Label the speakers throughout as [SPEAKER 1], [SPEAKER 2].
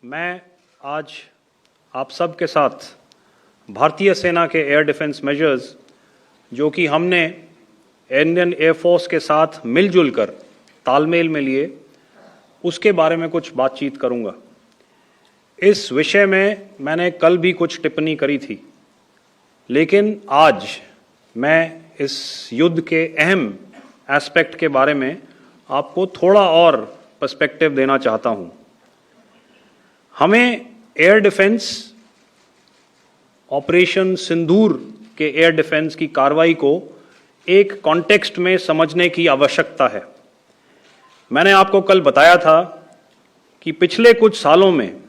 [SPEAKER 1] मैं आज आप सब के साथ भारतीय सेना के एयर डिफेंस मेजर्स जो कि हमने इंडियन एयरफोर्स के साथ मिलजुल कर तालमेल में लिए, उसके बारे में कुछ बातचीत करूंगा। इस विषय में मैंने कल भी कुछ टिप्पणी करी थी, लेकिन आज मैं इस युद्ध के अहम एस्पेक्ट के बारे में आपको थोड़ा और पर्सपेक्टिव देना चाहता हूं। हमें एयर डिफेंस ऑपरेशन सिंदूर के एयर डिफेंस की कार्रवाई को एक कॉन्टेक्स्ट में समझने की आवश्यकता है। मैंने आपको कल बताया था कि पिछले कुछ सालों में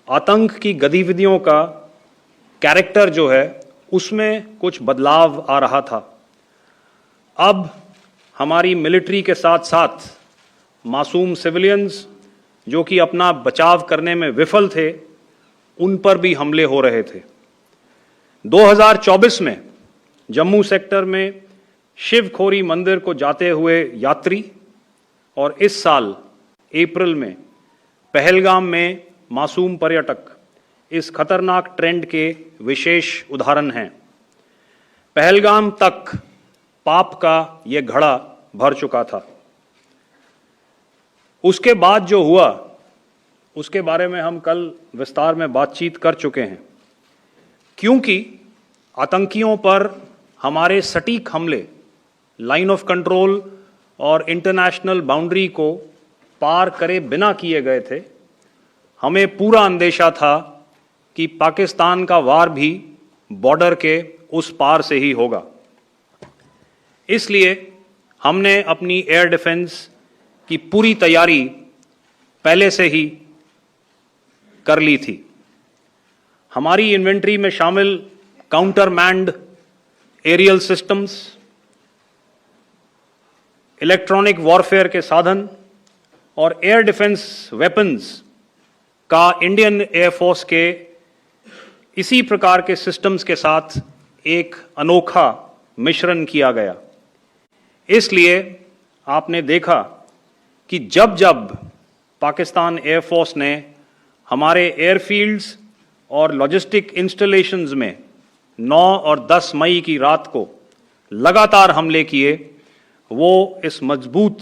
[SPEAKER 1] आतंक की गतिविधियों का कैरेक्टर जो है उसमें कुछ बदलाव आ रहा था। अब हमारी मिलिट्री के साथ साथ मासूम सिविलियंस जो कि अपना बचाव करने में विफल थे, उन पर भी हमले हो रहे थे। 2024 में जम्मू सेक्टर में शिवखोरी मंदिर को जाते हुए यात्री और इस साल अप्रैल में पहलगाम में मासूम पर्यटक इस खतरनाक ट्रेंड के विशेष उदाहरण हैं। पहलगाम तक पाप का यह घड़ा भर चुका था। उसके बाद जो हुआ उसके बारे में हम कल विस्तार में बातचीत कर चुके हैं, क्योंकि आतंकियों पर हमारे सटीक हमले लाइन ऑफ कंट्रोल और इंटरनेशनल बाउंड्री को पार करे बिना किए गए थे। हमें पूरा अंदेशा था कि पाकिस्तान का वार भी बॉर्डर के उस पार से ही होगा। इसलिए हमने अपनी एयर डिफेंस की पूरी तैयारी पहले से ही कर ली थी। हमारी इन्वेंट्री में शामिल counter manned aerial systems, electronic warfare के साधन और एयर डिफेंस वेपन्स का इंडियन एयरफोर्स के इसी प्रकार के सिस्टम्स के साथ एक अनोखा मिश्रण किया गया। इसलिए आपने देखा कि जब जब पाकिस्तान एयरफोर्स ने हमारे एयरफील्ड्स और लॉजिस्टिक इंस्टॉलेशंस में 9 और 10 मई की रात को लगातार हमले किए, वो इस मजबूत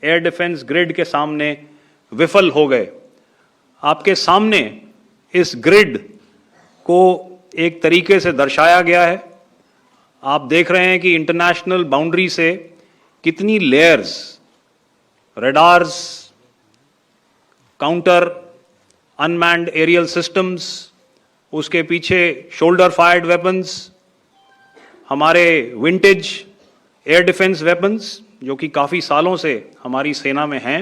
[SPEAKER 1] एयर डिफेंस ग्रिड के सामने विफल हो गए। आपके सामने इस ग्रिड को एक तरीके से दर्शाया गया है। आप देख रहे हैं कि इंटरनेशनल बाउंड्री से कितनी layers, radars, counter unmanned aerial systems, उसके पीछे शोल्डर फायर्ड वेपन्स, हमारे विंटेज एयर डिफेंस वेपन्स जो कि काफ़ी सालों से हमारी सेना में हैं।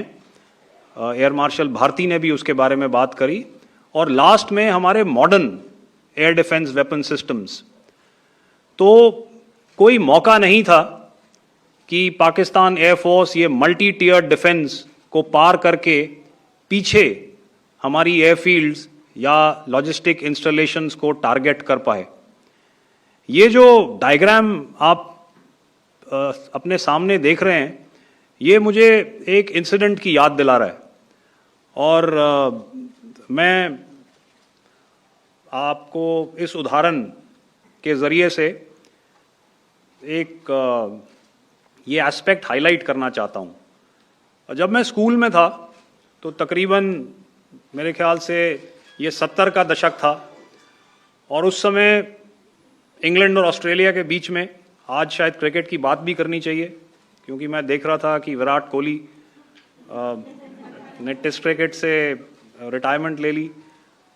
[SPEAKER 1] एयर मार्शल भारती ने भी उसके बारे में बात करी। और लास्ट में हमारे modern air defence weapon systems. तो कोई मौका नहीं था कि पाकिस्तान एयरफोर्स ये मल्टी टियर डिफेंस को पार करके पीछे हमारी एयरफील्ड्स या लॉजिस्टिक इंस्टॉलेशंस को टारगेट कर पाए। ये जो डायग्राम आप अपने सामने देख रहे हैं, ये मुझे एक इंसिडेंट की याद दिला रहा है। और मैं आपको इस उदाहरण के ज़रिए से एक ये एस्पेक्ट हाईलाइट करना चाहता हूँ। जब मैं स्कूल में था तो तकरीबन मेरे ख्याल से ये 70 का दशक था, और उस समय इंग्लैंड और ऑस्ट्रेलिया के बीच में, आज शायद क्रिकेट की बात भी करनी चाहिए क्योंकि मैं देख रहा था कि विराट कोहली ने टेस्ट क्रिकेट से रिटायरमेंट ले ली।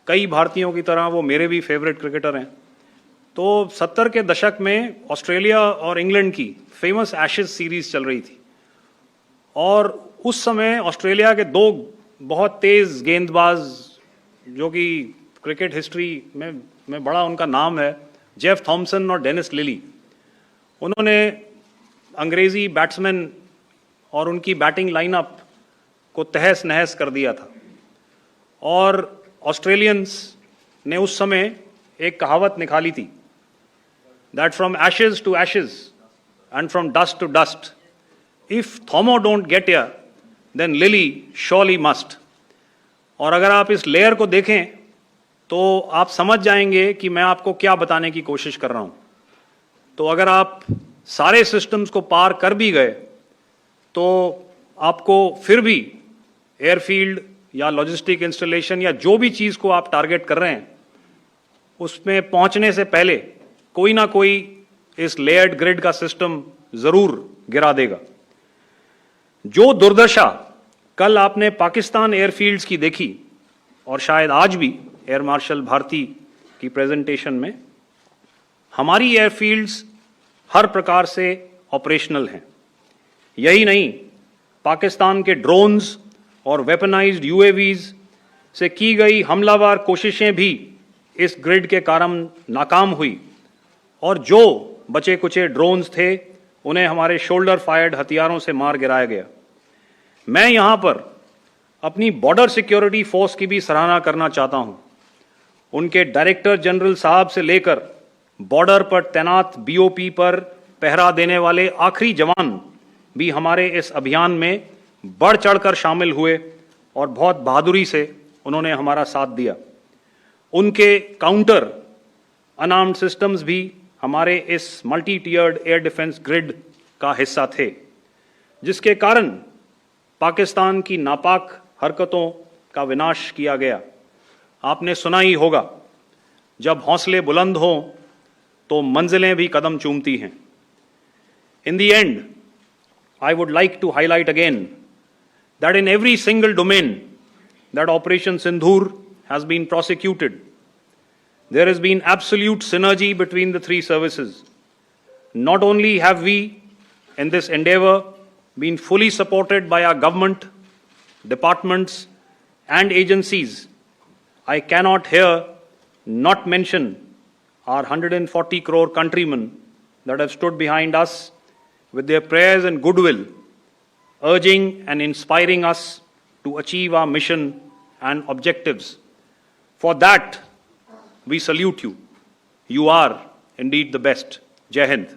[SPEAKER 1] कई भारतीयों की तरह वो मेरे भी फेवरेट क्रिकेटर हैं। तो 70 के दशक में ऑस्ट्रेलिया और इंग्लैंड की फेमस एशेज सीरीज चल रही थी, और उस समय ऑस्ट्रेलिया के 2 बहुत तेज गेंदबाज जो कि क्रिकेट हिस्ट्री में बड़ा उनका नाम है, जेफ थॉमसन और डेनिस लिली, उन्होंने अंग्रेजी बैट्समैन और उनकी बैटिंग लाइनअप को तहस नहस कर दिया था। और ऑस्ट्रेलियंस ने उस समय एक कहावत निकाली थी, that from ashes to ashes and from dust to dust, if Thommo don't get here then Lillee surely must. और अगर आप इस लेयर को देखें तो आप समझ जाएंगे कि मैं आपको क्या बताने की कोशिश कर रहा हूं। तो अगर आप सारे सिस्टम्स को पार कर भी गए तो आपको फिर भी एयरफील्ड या लॉजिस्टिक इंस्टॉलेशन या जो भी चीज को आप टारगेट कर रहे हैं उसमें पहुंचने से पहले कोई ना कोई इस लेयर्ड ग्रिड का सिस्टम जरूर गिरा देगा। जो दुर्दशा कल आपने पाकिस्तान एयरफील्ड्स की देखी और शायद आज भी एयर मार्शल भारती की प्रेजेंटेशन में, हमारी एयरफील्ड्स हर प्रकार से ऑपरेशनल हैं। यही नहीं, पाकिस्तान के ड्रोन्स और वेपनाइज्ड यूएवीज से की गई हमलावर कोशिशें भी इस ग्रिड के कारण नाकाम हुई और जो बचे कुचे ड्रोन्स थे उन्हें हमारे शोल्डर फायर्ड हथियारों से मार गिराया गया। मैं यहां पर अपनी बॉर्डर सिक्योरिटी फोर्स की भी सराहना करना चाहता हूं। उनके डायरेक्टर जनरल साहब से लेकर बॉर्डर पर तैनात बीओपी पर पहरा देने वाले आखिरी जवान भी हमारे इस अभियान में बढ़ चढ़कर शामिल हुए और बहुत बहादुरी से उन्होंने हमारा साथ दिया। उनके काउंटर अनार्म्ड सिस्टम्स भी हमारे इस मल्टी टियर्ड एयर डिफेंस ग्रिड का हिस्सा थे, जिसके कारण पाकिस्तान की नापाक हरकतों का विनाश किया गया। आपने सुना ही होगा, जब हौसले बुलंद हों तो मंजिलें भी कदम चूमती हैं। In the end, I would like to highlight again that in every single domain that Operation Sindhur has been prosecuted, there has been absolute synergy between the three services. Not only have we, in this endeavor, been fully supported by our government, departments, and agencies, I cannot here not mention our 140 crore countrymen that have stood behind us with their prayers and goodwill, urging and inspiring us to achieve our mission and objectives. For that, we salute you. You are indeed the best. Jai Hind.